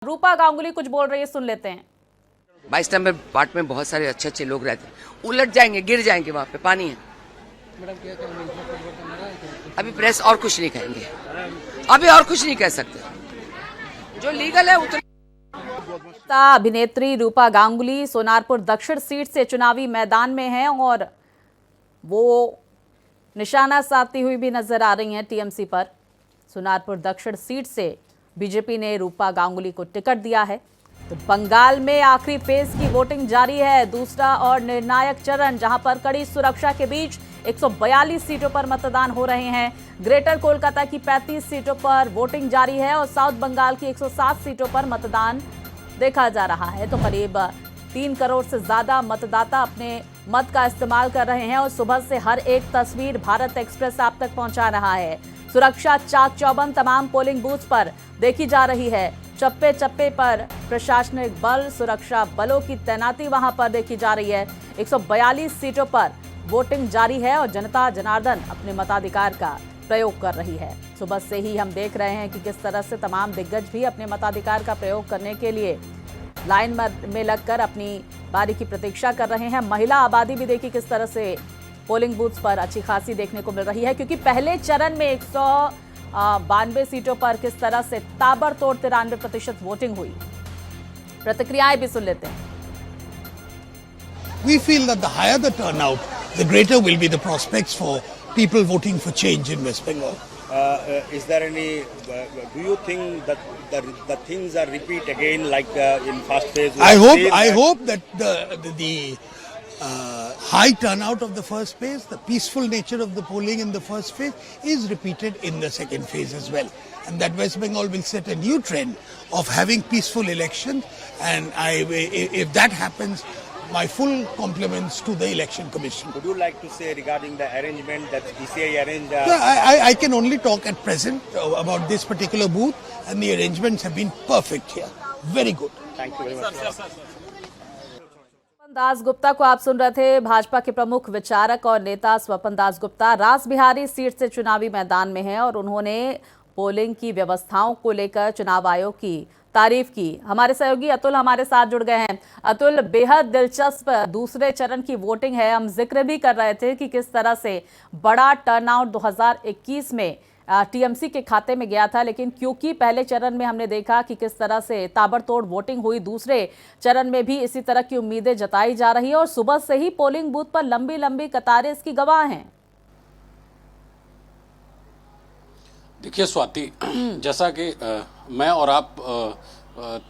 रूपा गांगुली कुछ बोल रही है, सुन लेते हैं। 22 नंबर पार्ट में बहुत सारे अच्छे अच्छे लोग रहते हैं, उलट जाएंगे, गिर जाएंगे, वहाँ पे पानी है। अभी प्रेस और कुछ नहीं कहेंगे, अभी और कुछ नहीं कह सकते, जो लीगल है उतना। अभिनेत्री रूपा गांगुली सोनारपुर दक्षिण सीट से चुनावी मैदान में हैं और वो निशाना साधती हुई भी नजर आ रही हैं टीएमसी पर। सोनारपुर दक्षिण सीट से बीजेपी ने रूपा गांगुली को टिकट दिया है। तो बंगाल में आखिरी फेज की वोटिंग जारी है, दूसरा और निर्णायक चरण, जहां पर कड़ी सुरक्षा के बीच 142 सीटों पर मतदान हो रहे हैं। ग्रेटर कोलकाता की 35 सीटों पर वोटिंग जारी है और साउथ बंगाल की 107 सीटों पर मतदान देखा जा रहा है। तो करीब 3 करोड़ से ज्यादा मतदाता अपने मत का इस्तेमाल कर रहे हैं और सुबह से हर एक तस्वीर भारत एक्सप्रेस आप तक पहुंचा रहा है। सुरक्षा चाक चौबंद तमाम पोलिंग बूथ पर देखी जा रही है। चप्पे चप्पे पर प्रशासनिक बल, सुरक्षा बलों की तैनाती वहां पर देखी जा रही है। 142 सीटों पर वोटिंग जारी है और जनता जनार्दन अपने मताधिकार का प्रयोग कर रही है। सुबह से ही हम देख रहे हैं कि किस तरह से तमाम दिग्गज भी अपने मताधिकार का प्रयोग करने के लिए लाइन में लगकर अपनी बारी की प्रतीक्षा कर रहे हैं। महिला आबादी भी देखिए किस तरह से पोलिंग बूथ पर अच्छी खासी देखने को मिल रही है, क्योंकि पहले चरण में 192 सीटों पर किस तरह से ताबड़तोड़ 93% वोटिंग हुई। प्रतिक्रियाएं भी सुन लेते हैं। We feel that the higher the turnout, the greater will be the prospects for people voting for change in West Bengal. Is there any? Do you think that the things are repeat again like in first phase? I hope that the high turnout of the first phase, the peaceful nature of the polling in the first phase, is repeated in the second phase as well, and that West Bengal will set a new trend of having peaceful elections. And if that happens, my full compliments to the Election Commission. Would you like to say regarding the arrangement that ECI arranged? I can only talk at present about this particular booth, and the arrangements have been perfect here. Very good. Thank you very much. Swapan Das Gupta को आप सुन रहे थे। भाजपा के प्रमुख विचारक और नेता स्वपन दास गुप्ता रास बिहारी सीट से चुनावी मैदान में हैं और उन्होंने पोलिंग की व्यवस्थाओं को लेकर चुनाव आयोग की तारीफ की। हमारे सहयोगी अतुल हमारे साथ जुड़ गए हैं। अतुल, बेहद दिलचस्प दूसरे चरण की वोटिंग है। हम जिक्र भी कर रहे थे कि किस तरह से बड़ा टर्नआउट 2021 में टीएमसी के खाते में गया था, लेकिन क्योंकि पहले चरण में हमने देखा कि किस तरह से ताबड़तोड़ वोटिंग हुई, दूसरे चरण में भी इसी तरह की उम्मीदें जताई जा रही है और सुबह से ही पोलिंग बूथ पर लंबी लंबी कतारें इसकी गवाह हैं। देखिए स्वाति, जैसा कि मैं और आप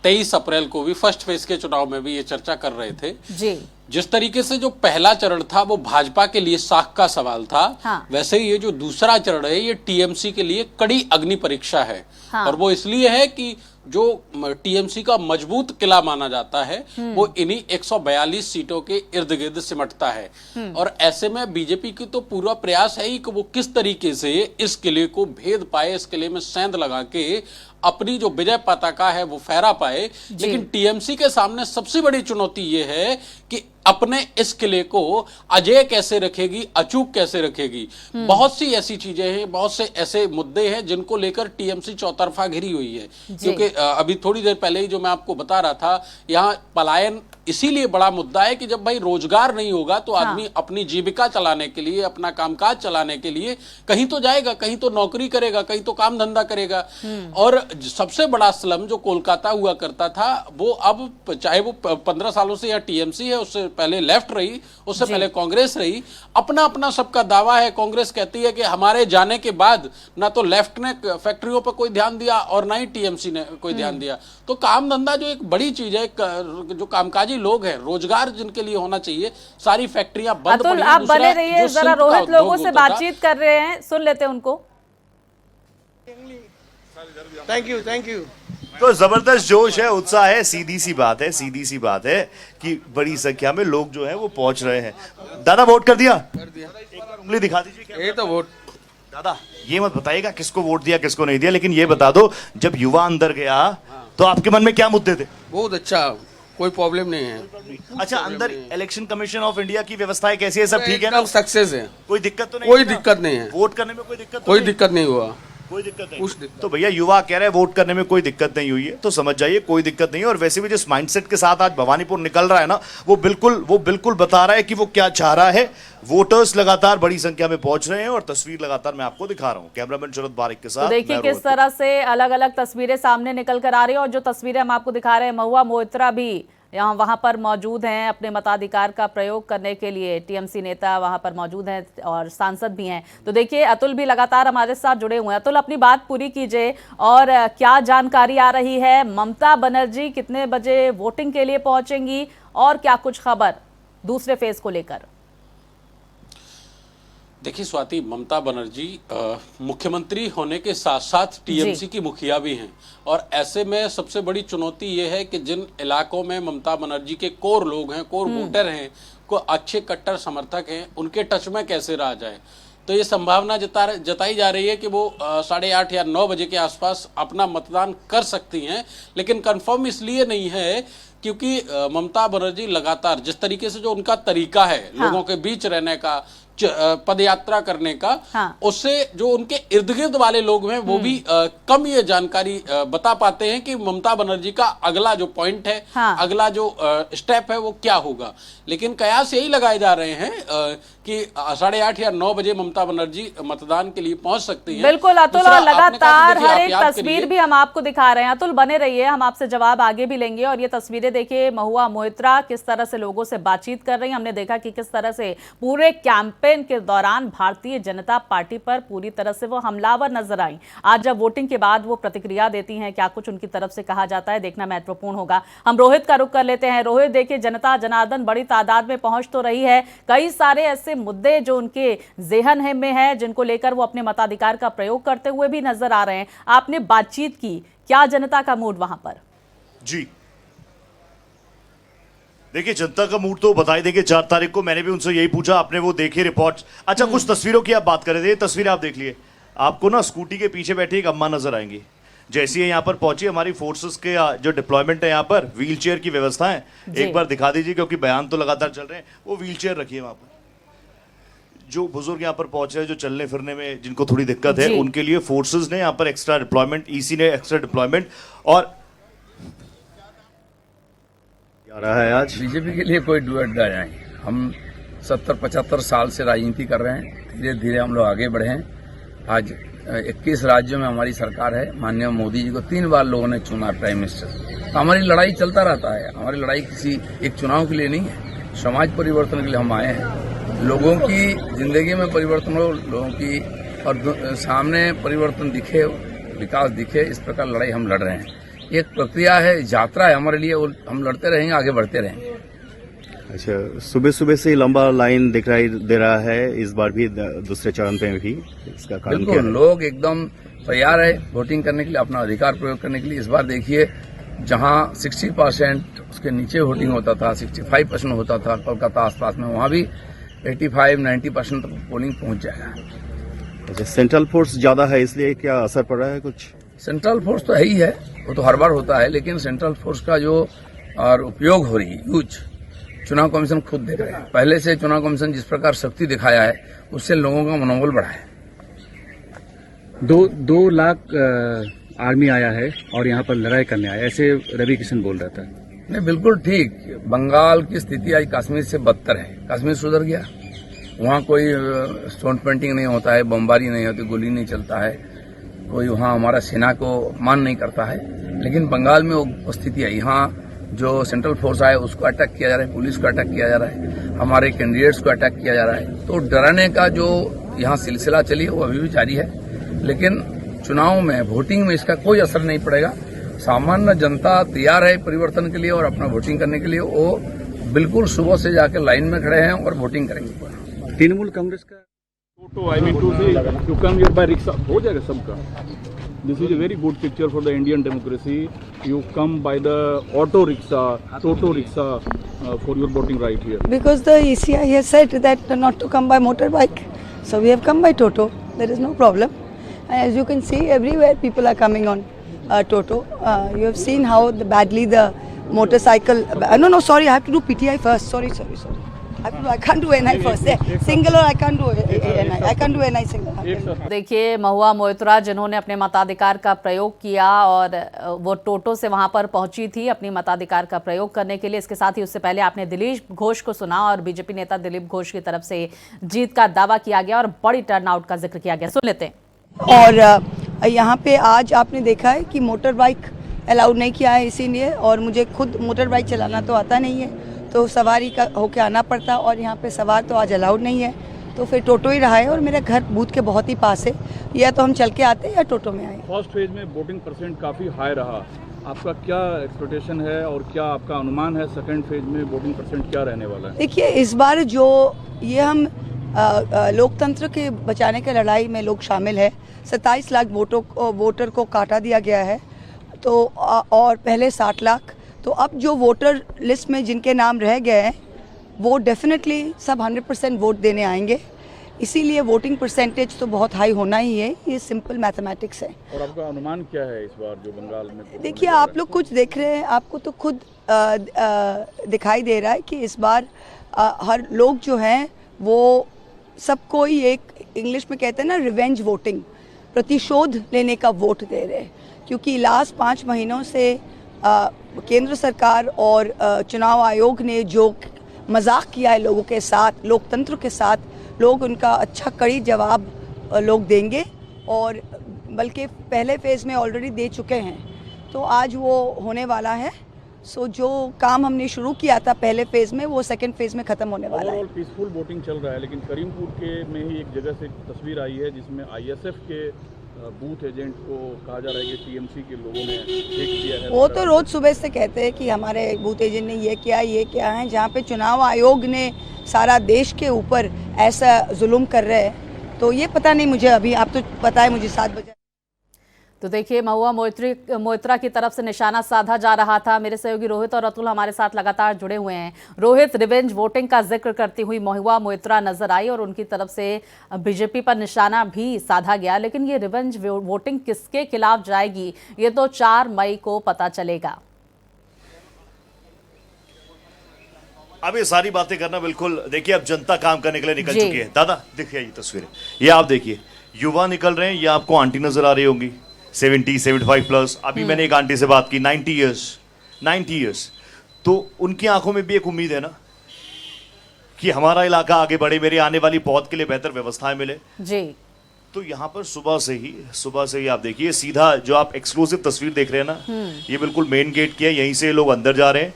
23 अप्रैल को भी फर्स्ट फेज के चुनाव में भी ये चर्चा कर रहे थे जी। जिस तरीके से जो पहला चरण था वो भाजपा के लिए साख का सवाल था, हाँ। वैसे ही ये जो दूसरा चरण है ये टीएमसी के लिए कड़ी अग्नि परीक्षा है। हाँ। और वो इसलिए है कि जो टीएमसी का मजबूत किला माना जाता है वो इन्हीं 142 सीटों के इर्द गिर्द सिमटता है। और ऐसे में बीजेपी की तो पूरा प्रयास है ही कि वो किस तरीके से इस किले को भेद पाए, इस किले में सेंध लगा के अपनी जो विजय पताका है वो फहरा पाए। लेकिन टीएमसी के सामने सबसे बड़ी चुनौती ये है कि अपने इस किले को अजेय कैसे रखेगी, अचूक कैसे रखेगी। बहुत सी ऐसी चीजें हैं, बहुत से ऐसे मुद्दे हैं जिनको लेकर टीएमसी चौतरफा घिरी हुई है। क्योंकि अभी थोड़ी देर पहले ही जो मैं आपको बता रहा था, यहाँ पलायन इसीलिए बड़ा मुद्दा है कि जब भाई रोजगार नहीं होगा तो आदमी अपनी जीविका चलाने के लिए, अपना कामकाज चलाने के लिए कहीं तो जाएगा, कहीं तो नौकरी करेगा, कहीं तो काम धंधा करेगा। और सबसे बड़ा स्लम जो कोलकाता हुआ करता था वो अब, चाहे वो 15 सालों से या टीएमसी है, उससे पहले लेफ्ट रही, उससे पहले कांग्रेस रही, अपना अपना सबका दावा है। कांग्रेस कहती है कि हमारे जाने के बाद ना तो लेफ्ट ने फैक्ट्रियों पर कोई ध्यान दिया और ना ही टीएमसी ने कोई ध्यान दिया। तो काम धंधा जो एक बड़ी चीज है, जो कामकाजी लोग हैं, रोजगार जिनके लिए होना चाहिए, सारी फैक्ट्रियां बंद पड़ी हैं। आप बने रहिए, जरा रोहित लोगों से बातचीत कर रहे हैं, सुन लेते हैं उनको। Thank you. तो जबरदस्त जोश है, उत्साह है। सीधी सी बात है कि बड़ी संख्या में लोग जो है वो पहुंच रहे हैं। दादा वोट कर दिया? एक बार उंगली दिखा दीजिए। ये तो वोट दादा ये मत बताइएगा किसको वोट दिया किसको नहीं दिया, लेकिन ये बता दो जब युवा अंदर गया तो आपके मन में क्या मुद्दे थे? बहुत अच्छा, कोई प्रॉब्लम नहीं है। अच्छा, अंदर इलेक्शन कमीशन ऑफ इंडिया की व्यवस्थाएं कैसी है? सब ठीक है ना? सक्सेस है, कोई दिक्कत तो नहीं? कोई दिक्कत नहीं है। वोट करने में कोई दिक्कत? कोई दिक्कत नहीं हुआ। कोई दिक्कत नहीं। कुछ दिक्कत तो भैया युवा कह रहे हैं वोट करने में कोई दिक्कत नहीं हुई है, तो समझ जाइए कोई दिक्कत नहीं है। और वैसे भी जिस माइंडसेट के साथ आज भवानीपुर निकल रहा है ना, वो बिल्कुल बता रहा है कि वो क्या चाह रहा है। वोटर्स लगातार बड़ी संख्या में पहुंच रहे हैं और तस्वीर लगातार मैं आपको दिखा रहा हूं। कैमरामैन शरद बारिक के साथ। तो देखिए मैं किस रोहित। तरह से अलग अलग तस्वीरें सामने निकल कर आ रही हैं और जो तस्वीरें हम आपको दिखा रहे हैं, महुआ मोइत्रा भी वहां पर मौजूद हैं अपने मताधिकार का प्रयोग करने के लिए। टीएमसी नेता वहां पर मौजूद हैं और सांसद भी हैं। तो देखिए अतुल भी लगातार हमारे साथ जुड़े हुए हैं। अतुल, अपनी बात पूरी कीजिए और क्या जानकारी आ रही है? ममता बनर्जी कितने बजे वोटिंग के लिए पहुंचेंगी और क्या कुछ खबर दूसरे फेज को लेकर? देखिए स्वाति, ममता बनर्जी मुख्यमंत्री होने के साथ साथ टीएमसी की मुखिया भी हैं और ऐसे में सबसे बड़ी चुनौती ये है कि जिन इलाकों में ममता बनर्जी के कोर लोग हैं, कोर वोटर हैं, को अच्छे कट्टर समर्थक हैं, उनके टच में कैसे रहा जाए। तो ये संभावना जताई जा रही है कि वो 8:30 या 9 बजे के आसपास अपना मतदान कर सकती हैं, लेकिन कंफर्म इसलिए नहीं है क्योंकि ममता बनर्जी लगातार जिस तरीके से जो उनका तरीका है लोगों के बीच रहने का, पदयात्रा करने का, उससे जो उनके इर्द गिर्द वाले लोग हैं वो भी कम ये जानकारी बता पाते हैं कि ममता बनर्जी का अगला जो पॉइंट है, अगला जो स्टेप है वो क्या होगा। लेकिन कयास यही लगाए जा रहे हैं कि 8:30 या 9 बजे ममता बनर्जी मतदान के लिए पहुंच सकती हैं। बिल्कुल अतुल, और लगातार हर एक तस्वीर भी हम आपको दिखा रहे हैं। अतुल बने रहिए, हम आपसे जवाब आगे भी लेंगे। और ये तस्वीरें देखिए, महुआ मोइत्रा किस तरह से लोगों से बातचीत कर रही हैं। हमने देखा कि किस तरह से पूरे कैंपेन के दौरान भारतीय जनता पार्टी पर पूरी तरह से वो हमलावर नजर आई। आज जब वोटिंग के बाद वो प्रतिक्रिया देती हैं, क्या कुछ उनकी तरफ से कहा जाता है, देखना महत्वपूर्ण होगा। हम रोहित का रुख कर लेते हैं। रोहित, देखिए जनता जनार्दन बड़ी तादाद में पहुंच तो रही है, कई सारे ऐसे मुद्दे जो उनके जेहन में है जिनको लेकर वो अपने मताधिकार का प्रयोग करते हुए भी नजर आ रहे हैं। आपने बातचीत की, क्या जनता का मूड वहां पर? जी देखिए, जनता का मूड तो बता ही देंगे। 4 तारीख को मैंने भी उनसे यही पूछा, आपने वो देखी रिपोर्ट। अच्छा, कुछ तस्वीरों की आप बात कर रहे थे, तस्वीरें आप देख लिए। आपको ना स्कूटी के पीछे बैठी एक अम्मा नजर आएंगी। जैसे ही यहाँ पर पहुंची, हमारी फोर्सेस के जो डिप्लॉयमेंट है यहाँ पर, व्हील चेयर की व्यवस्था है, एक बार दिखा दीजिए क्योंकि बयान तो लगातार चल रहे हैं। वो व्हील चेयर रखी है वहां पर। जो बुजुर्ग यहाँ पर पहुंच रहे हैं, जो चलने फिरने में जिनको थोड़ी दिक्कत है, उनके लिए फोर्सेस ने यहाँ पर एक्स्ट्रा डिप्लॉयमेंट, ईसी ने एक्स्ट्रा डिप्लॉयमेंट और आ रहा है। आज बीजेपी के लिए कोई डू अड्डा नहीं। हम 70-75 साल से राजनीति कर रहे हैं, धीरे धीरे हम लोग आगे बढ़े हैं। आज 21 राज्यों में हमारी सरकार है। माननीय मोदी जी को 3 बार लोगों ने चुना प्राइम मिनिस्टर। तो हमारी लड़ाई चलता रहता है। हमारी लड़ाई किसी एक चुनाव के लिए नहीं है, समाज परिवर्तन के लिए हम आए हैं। लोगों की जिंदगी में परिवर्तन हो, लोगों की और सामने परिवर्तन दिखे, विकास दिखे, इस प्रकार लड़ाई हम लड़ रहे हैं। एक प्रक्रिया है, यात्रा है हमारे लिए, हम लड़ते रहेंगे, आगे बढ़ते रहेंगे। अच्छा, सुबह सुबह से लंबा लाइन दिखाई दे रहा है, इस बार भी दूसरे चरण पे भी। इसका कारण क्या बिल्कुल, है? लोग एकदम तैयार है वोटिंग करने के लिए, अपना अधिकार प्रयोग करने के लिए। इस बार देखिए, जहां 60% उसके नीचे वोटिंग होता था, 65% होता था कोलकाता आसपास में, वहां भी 85-90% तक पोलिंग पहुंच जाएगा। अच्छा, सेंट्रल फोर्स ज्यादा है, इसलिए क्या असर पड़ रहा है कुछ? सेंट्रल फोर्स तो है ही है, वो तो हर बार होता है, लेकिन सेंट्रल फोर्स का जो और उपयोग हो रही है, यूज, चुनाव कमीशन खुद देख रहे हैं। पहले से चुनाव कमीशन जिस प्रकार शक्ति दिखाया है, उससे लोगों का मनोबल बढ़ा है। 2 लाख आर्मी आया है और यहाँ पर लड़ाई करने आया, ऐसे रवि किशन बोल रहा था। नहीं, बिल्कुल ठीक। बंगाल की स्थिति आज कश्मीर से बदतर है। कश्मीर सुधर गया, वहाँ कोई स्टोन पेंटिंग नहीं होता है, बमबारी नहीं होती, गोली नहीं चलता है, कोई वहाँ हमारा सेना को अपमान नहीं करता है। लेकिन बंगाल में वो स्थिति है। यहाँ जो सेंट्रल फोर्स आया उसको अटैक किया जा रहा है, पुलिस को अटैक किया जा रहा है, हमारे कैंडिडेट्स को अटैक किया जा रहा है। तो डराने का जो यहाँ सिलसिला चली है वो अभी भी जारी है। लेकिन चुनाव में, वोटिंग में इसका कोई असर नहीं पड़ेगा। सामान्य जनता तैयार है परिवर्तन के लिए और अपना वोटिंग करने के लिए। वो बिल्कुल सुबह से जाकर लाइन में खड़े हैं और वोटिंग करेंगे। तृणमूल कांग्रेस का I mean to say, you come here by rickshaw, हो जाएगा सबका। This is a very good picture for the Indian democracy. You come by the auto rickshaw, toto rickshaw for your voting right here. Because the ECI has said that not to come by motorbike, so we have come by toto. There is no problem. And as you can see, everywhere people are coming on toto. You have seen how badly the motorcycle. No, sorry, I have to do PTI first. Sorry. I can't do NI first. Single or I can't do NI. I can't do NI single. देखिए महुआ मोइत्रा जिन्होंने अपने मताधिकार का प्रयोग किया और वो टोटो से वहां पर पहुंची थी अपनी मताधिकार का प्रयोग करने के लिए। इसके साथ ही उससे पहले आपने दिलीप घोष को सुना और बीजेपी नेता दिलीप घोष की तरफ से जीत का दावा किया गया और बड़ी टर्नआउट का जिक्र किया गया। सुन लेते हैं। और यहाँ पे आज आपने देखा है कि मोटर बाइक अलाउड नहीं किया है, इसीलिए, और मुझे खुद मोटर बाइक चलाना तो आता नहीं है, तो सवारी का होके आना पड़ता, और यहाँ पे सवार तो आज अलाउड नहीं है, तो फिर टोटो ही रहा है। और मेरा घर बूथ के बहुत ही पास है, या तो हम चल के आते हैं या टोटो में आए। फर्स्ट फेज में वोटिंग परसेंट काफ़ी हाई रहा, आपका क्या एक्सपेक्टेशन है और क्या आपका अनुमान है सेकंड फेज में वोटिंग परसेंट क्या रहने वाला है? देखिए, इस बार जो ये हम लोकतंत्र के बचाने की लड़ाई में लोग शामिल है। 27 लाख वोटर को काटा दिया गया है, तो और पहले 60 लाख। तो अब जो वोटर लिस्ट में जिनके नाम रह गए हैं वो डेफिनेटली सब 100% वोट देने आएंगे, इसीलिए वोटिंग परसेंटेज तो बहुत हाई होना ही है, ये सिंपल मैथमेटिक्स है। और आपका अनुमान क्या है इस बार जो बंगाल में? देखिए, आप लोग कुछ देख रहे हैं, आपको तो खुद दिखाई दे रहा है कि इस बार हर लोग जो हैं वो सबको ही एक, इंग्लिश में कहते हैं ना, रिवेंज वोटिंग, प्रतिशोध लेने का वोट दे रहे हैं, क्योंकि लास्ट 5 महीनों से केंद्र सरकार और चुनाव आयोग ने जो मजाक किया है लोगों के साथ, लोकतंत्र के साथ, लोग उनका अच्छा कड़ी जवाब लोग देंगे, और बल्कि पहले फेज़ में ऑलरेडी दे चुके हैं, तो आज वो होने वाला है। सो जो काम हमने शुरू किया था पहले फेज़ में वो सेकंड फेज़ में ख़त्म होने वाला है। पीसफुल वोटिंग चल रहा है, लेकिन करीमपुर के में ही एक जगह से तस्वीर आई है जिसमें ISF के बूथ एजेंट को कहा जा रहा है कि TMC के लोगों ने चेक किया है। वो तो रोज सुबह से कहते हैं कि हमारे बूथ एजेंट ने ये किया है, जहाँ पे चुनाव आयोग ने सारा देश के ऊपर ऐसा जुल्म कर रहे हैं, तो ये पता नहीं मुझे, अभी आप तो पता है मुझे 7 बजे। तो देखिए, महुआ मोइत्रा की तरफ से निशाना साधा जा रहा था। मेरे सहयोगी रोहित और अतुल हमारे साथ लगातार जुड़े हुए हैं। रोहित, रिवेंज वोटिंग का जिक्र करती हुई महुआ मोइत्रा नजर आई और उनकी तरफ से बीजेपी पर निशाना भी साधा गया, लेकिन ये रिवेंज वोटिंग किसके खिलाफ जाएगी ये तो 4 मई को पता चलेगा। अब ये सारी बातें करना बिल्कुल, देखिए अब जनता काम करने के लिए निकल चुकी है। दादा देखिए ये तस्वीरें, ये आप देखिए, युवा निकल रहे हैं, ये आपको आंटी नजर आ रही होंगी 70, 75 प्लस। अभी मैंने एक आंटी से बात की 90 इयर्स, तो उनकी आंखों में भी एक उम्मीद है ना कि हमारा इलाका आगे बढ़े, मेरी आने वाली पौध के लिए बेहतर व्यवस्थाएं मिले जी। तो यहाँ पर सुबह से ही आप देखिए, सीधा जो आप एक्सक्लूसिव तस्वीर देख रहे हैं ना, ये बिल्कुल मेन गेट की है, यहीं से लोग अंदर जा रहे हैं।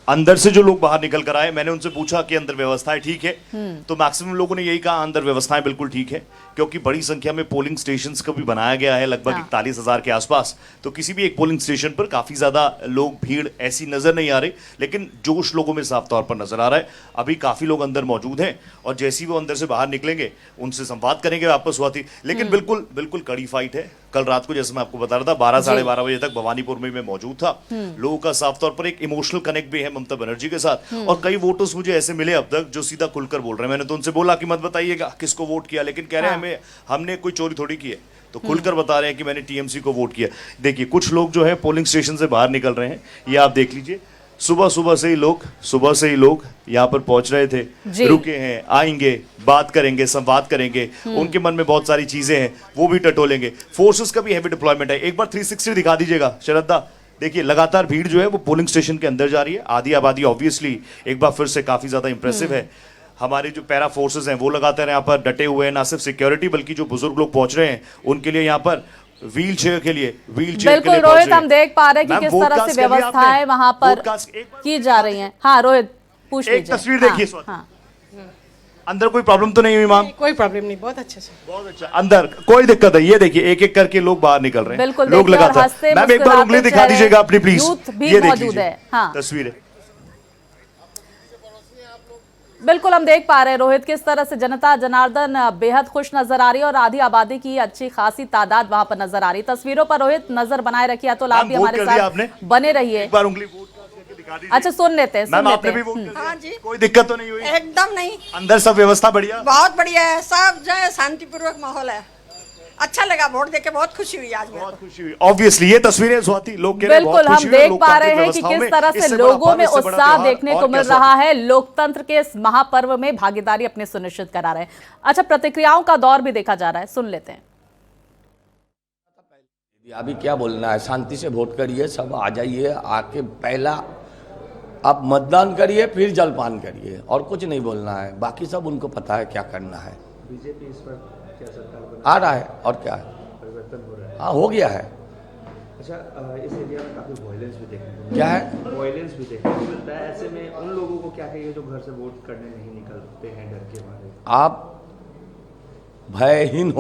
अंदर से जो लोग बाहर निकल कर आए, मैंने उनसे पूछा कि अंदर व्यवस्थाएं ठीक है, तो मैक्सिमम लोगों ने यही कहा अंदर व्यवस्थाएं बिल्कुल ठीक है, क्योंकि बड़ी संख्या में पोलिंग स्टेशंस को भी बनाया गया है, लगभग 41,000 के आसपास। तो किसी भी एक पोलिंग स्टेशन पर काफी ज्यादा लोग, भीड़ ऐसी नजर नहीं आ रही, लेकिन जोश लोगों में साफ तौर पर नजर आ रहा है। अभी काफी लोग अंदर मौजूद हैं और जैसे ही वो अंदर से बाहर निकलेंगे उनसे संवाद करेंगे वापस हुआ थी। लेकिन बिल्कुल कड़ी फाइट है। कल रात को जैसे मैं आपको बता रहा था 12 साढ़े 12 बजे तक भवानीपुर में मैं मौजूद था। लोगों का साफ तौर पर एक इमोशनल कनेक्ट भी है ममता बनर्जी के साथ, और कई वोटर्स मुझे ऐसे मिले अब तक जो सीधा खुलकर बोल रहे हैं। मैंने तो उनसे बोला कि मत बताइएगा किसको वोट किया, लेकिन कह रहे हैं हमने कोई चोरी थोड़ी की है, तो खुलकर बता रहे हैं कि मैंने TMC को वोट किया। देखिए कुछ लोग जो है पोलिंग स्टेशन से बाहर निकल रहे हैं, ये आप देख लीजिए, सुबह से ही लोग यहाँ पर पहुंच रहे थे, रुके हैं, आएंगे, बात करेंगे, संवाद करेंगे, उनके मन में बहुत सारी चीजें हैं वो भी टटोलेंगे। फोर्सेस का भी हैवी डिप्लॉयमेंट है। एक बार 360 दिखा दीजिएगा शरदा, देखिए लगातार भीड़ जो है वो पोलिंग स्टेशन के अंदर जा रही है। आधी आबादी ऑब्वियसली एक बार फिर से काफी ज्यादा इंप्रेसिव है। हमारे जो पैरा फोर्सेस हैं वो लगातार यहाँ पर डटे हुए हैं, ना सिर्फ सिक्योरिटी बल्कि जो बुजुर्ग लोग पहुंच रहे हैं उनके लिए यहाँ पर व्हील चेयर के लिए बिल्कुल रोहित, हम देख पा रहे हैं कि किस तरह से व्यवस्थाएं वहां पर की जा रही हैं। हाँ रोहित, पूछ लीजिए। एक तस्वीर देखिए, अंदर कोई प्रॉब्लम तो नहीं हुई मैम? कोई प्रॉब्लम नहीं, बहुत अच्छे से, बहुत अच्छा, अंदर कोई दिक्कत है। ये देखिए एक एक करके लोग बाहर निकल रहे हैं, बिल्कुल लोग लगातार। मैम एक बार उंगली दिखा दीजिएगा अपनी प्लीज, ये देखिए तस्वीर है। बिल्कुल हम देख पा रहे हैं रोहित किस तरह से जनता जनार्दन बेहद खुश नजर आ रही है और आधी आबादी की अच्छी खासी तादाद वहां पर नजर आ रही है। तस्वीरों पर रोहित नजर बनाए रखिए, तो आप भी हमारे साथ बने रहिए। अच्छा सुन लेते हैं, मैम आपने भी वोट कर दिया? हाँ जी। कोई दिक्कत तो नहीं हुई? एकदम नहीं। अंदर सब व्यवस्था बढ़िया? बहुत बढ़िया है, सब जो है शांतिपूर्वक माहौल है। अच्छा लगा, वोट देके बहुत खुशी हुई आज। बहुत खुशी हुई। ऑब्वियसली ये तस्वीरें स्वाति लोग कह रहे हैं बिल्कुल, बहुत हम खुशी हुई, देख पा रहे हैं कि लोकतांत्रिक किस तरह व्यवस्थाओं से में इससे लोगों बड़ा में पर्व, इससे बड़ा उत्साह त्योहार देखने और को क्या मिल रहा है। लोकतंत्र के इस महापर्व में भागीदारी अपने सुनिश्चित करा रहे हैं। अच्छा, प्रतिक्रियाओं का दौर भी देखा जा रहा है, सुन लेते हैं। अभी क्या बोलना है, शांति से वोट करिए, सब आ जाइए, आके पहला आप मतदान करिए, फिर जलपान करिए, और कुछ नहीं बोलना है। बाकी सब उनको पता है क्या करना है। बीजेपी इस पर क्या सरकार आ रहा है और क्या है, परिवर्तन हो रहा है। हाँ हो गया है। अच्छा, इस एरिया में काफी वायलेंस भी देखने को क्या है, वायलेंस भी देखने को मिलता है। ऐसे में उन लोगों को क्या कहिए जो घर से वोट करने नहीं निकलते हैं डर के मारे? आप भयहीन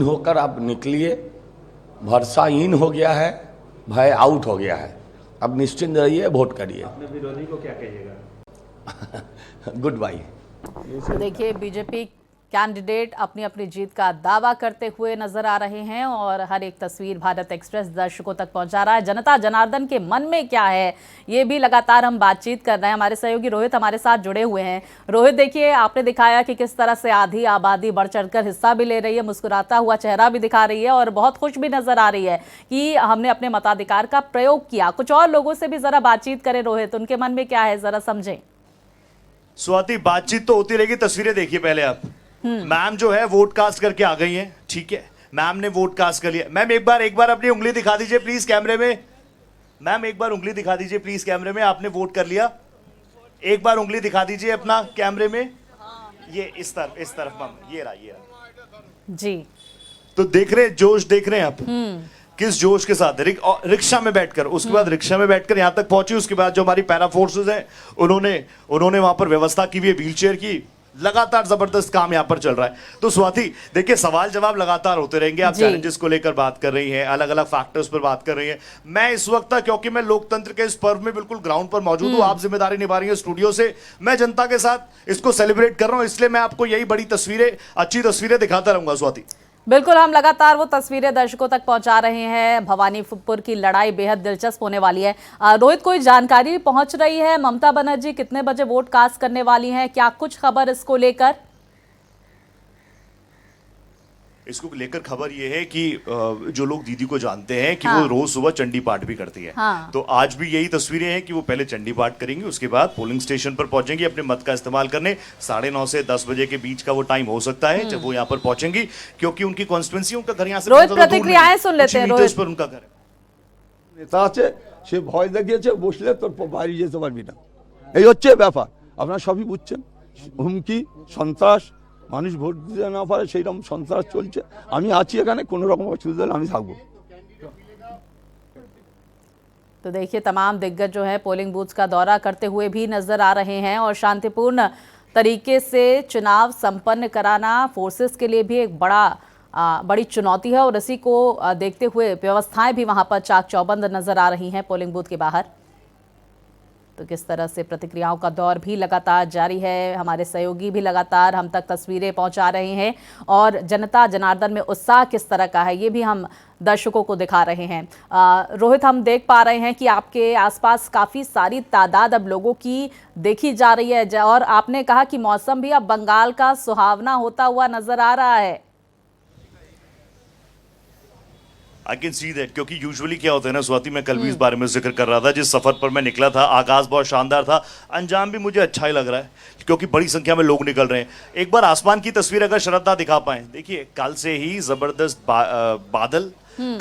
होकर आप निकलिए। भरोसाहीन हो गया है, भय आउट हो गया है। अब निश्चिंत रहिए, वोट करिए। अपने विरोधी को क्या कहिएगा? Good bye. तो देखिए, बीजेपी कैंडिडेट अपनी अपनी जीत का दावा करते हुए नजर आ रहे हैं और हर एक तस्वीर भारत एक्सप्रेस दर्शकों तक पहुंचा रहा है। जनता जनार्दन के मन में क्या है, ये भी लगातार हम बातचीत कर रहे हैं। हमारे सहयोगी रोहित हमारे साथ जुड़े हुए हैं। रोहित, देखिए, आपने दिखाया कि किस तरह से आधी आबादी बढ़ चढ़कर हिस्सा भी ले रही है, मुस्कुराता हुआ चेहरा भी दिखा रही है और बहुत खुश भी नजर आ रही है कि हमने अपने मताधिकार का प्रयोग किया। कुछ और लोगों से भी जरा बातचीत करें रोहित, उनके मन में क्या है, जरा समझें। स्वाति, बातचीत तो होती रहेगी, तस्वीरें देखिए पहले आप। मैम जो है वोट कास्ट करके आ गई हैं, ठीक है, मैम ने वोट कास्ट कर लिया। मैम एक बार अपनी उंगली दिखा दीजिए प्लीज कैमरे में। मैम एक बार उंगली दिखा दीजिए प्लीज कैमरे में, आपने वोट कर लिया। एक बार उंगली दिखा दीजिए अपना कैमरे में, ये इस तरफ मैम, ये रहा जी। तो देख रहे हैं, जोश देख रहे हैं आप, किस जोश के साथ रिक्शा में बैठकर, उसके बाद रिक्शा में बैठकर यहां तक पहुंची। उसके बाद जो हमारी पैरा फोर्सेस हैं, उन्होंने वहां पर व्यवस्था की हुई है, व्हीलचेयर की। लगातार जबरदस्त काम यहां पर चल रहा है। तो स्वाति देखिए, सवाल जवाब लगातार होते रहेंगे। आप चैलेंजेस को लेकर बात कर रही हैं, अलग अलग फैक्टर्स पर बात कर रही हैं। मैं इस वक्त, क्योंकि मैं लोकतंत्र के इस पर्व में बिल्कुल ग्राउंड पर मौजूद हूं, आप जिम्मेदारी निभा रही हैं स्टूडियो से, मैं जनता के साथ इसको सेलिब्रेट कर रहा हूं, इसलिए मैं आपको यही बड़ी तस्वीरें, अच्छी तस्वीरें दिखाता रहूंगा स्वाति। बिल्कुल, हम लगातार वो तस्वीरें दर्शकों तक पहुंचा रहे हैं। भवानीपुर की लड़ाई बेहद दिलचस्प होने वाली है। रोहित, कोई जानकारी पहुंच रही है? ममता बनर्जी कितने बजे वोट कास्ट करने वाली हैं? क्या कुछ खबर इसको लेकर? इसको लेकर खबर यह है कि जो लोग दीदी को जानते हैं कि वो रोज सुबह चंडी पाठ भी करती है। तो आज भी यही तस्वीरें हैं कि वो पहले चंडी पाठ करेंगी, उसके बाद पोलिंग स्टेशन पर पहुंचेंगी अपने मत का इस्तेमाल करने। 9:30 से 10 बजे के बीच का वो टाइम हो सकता है जब वो यहाँ पर पहुंचेंगी, क्योंकि उनकी कॉन्स्टिट्यूंसी, उनका घर यहाँ से रोहित, प्रतिक्रियाएं सुन लेते हैं। रोहित, पर उनका घर নেতা আছে, সে ভয় দেখিয়েছে, বসলে তোর বাইরে যেতে পারবি না, এই হচ্ছে ব্যাপার। আপনারা সবই বুঝছেন, হুমকি, সন্ত্রাস, মানুষ ভোট দিতে না পারে সেইরকম সন্ত্রাস চলছে। আমি আছি এখানে, কোনো রকম অসুবিধা হলে আমি থাকবো। तो देखिए, तमाम दिग्गज जो है पोलिंग बूथ का दौरा करते हुए भी नजर आ रहे हैं और शांतिपूर्ण तरीके से चुनाव संपन्न कराना फोर्सेस के लिए भी एक बड़ी चुनौती है और इसी को देखते हुए व्यवस्थाएं भी वहां पर चाक चौबंद नजर आ रही हैं पोलिंग बूथ के बाहर। तो किस तरह से प्रतिक्रियाओं का दौर भी लगातार जारी है। हमारे सहयोगी भी लगातार हम तक तस्वीरें पहुंचा रहे हैं और जनता जनार्दन में उत्साह किस तरह का है ये भी हम दर्शकों को दिखा रहे हैं। रोहित, हम देख पा रहे हैं कि आपके आसपास काफ़ी सारी तादाद अब लोगों की देखी जा रही है और आपने कहा कि मौसम भी अब बंगाल का सुहावना होता हुआ नजर आ रहा है। आई कैन सी दैट, क्योंकि यूजुअली क्या होता है ना स्वाति, मैं कल भी इस बारे में जिक्र कर रहा था, जिस सफर पर मैं निकला था आगाज बहुत शानदार था, अंजाम भी मुझे अच्छा ही लग रहा है क्योंकि बड़ी संख्या में लोग निकल रहे हैं। एक बार आसमान की तस्वीर अगर श्रद्धा दिखा पाए, देखिए कल से ही जबरदस्त बादल,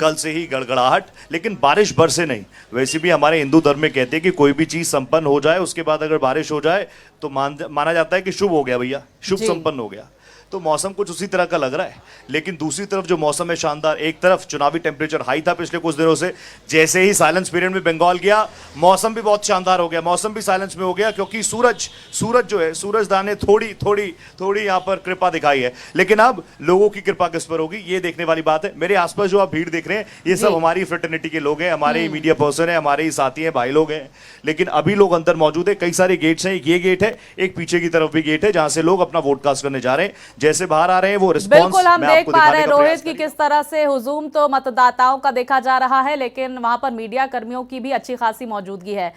कल से ही गड़गड़ाहट, लेकिन बारिश बरसे नहीं। वैसे भी हमारे हिंदू धर्म में कहते हैं कि कोई भी चीज संपन्न हो जाए, उसके बाद अगर बारिश हो जाए तो माना जाता है कि शुभ हो गया भैया, शुभ संपन्न हो गया। तो मौसम कुछ उसी तरह का लग रहा है, लेकिन दूसरी तरफ जो मौसम है शानदार। एक तरफ चुनावी टेम्परेचर हाई था पिछले कुछ दिनों से, जैसे ही साइलेंस पीरियड में बंगाल गया मौसम भी बहुत शानदार हो गया, मौसम भी साइलेंस में हो गया क्योंकि सूरज जो है, सूरजदान ने थोड़ी यहाँ पर कृपा दिखाई है। लेकिन अब लोगों की कृपा किस पर होगी ये देखने वाली बात है। मेरे आसपास जो आप भीड़ देख रहे हैं ये सब हमारी फ्रेटर्निटी के लोग हैं, हमारे मीडिया पर्सन है, हमारे ही साथी हैं, भाई लोग हैं, लेकिन अभी लोग अंदर मौजूद है। कई सारे गेट्स हैं, ये गेट है, एक पीछे की तरफ भी गेट है जहां से लोग अपना वोट कास्ट करने जा रहे हैं। जैसे बाहर आ रहे हैं वो रिस्पांस बिल्कुल हम देख पा रहे हैं रोहित की किस तरह से हुजूम तो मतदाताओं का देखा जा रहा है, लेकिन वहां पर मीडिया कर्मियों की भी अच्छी खासी मौजूदगी है।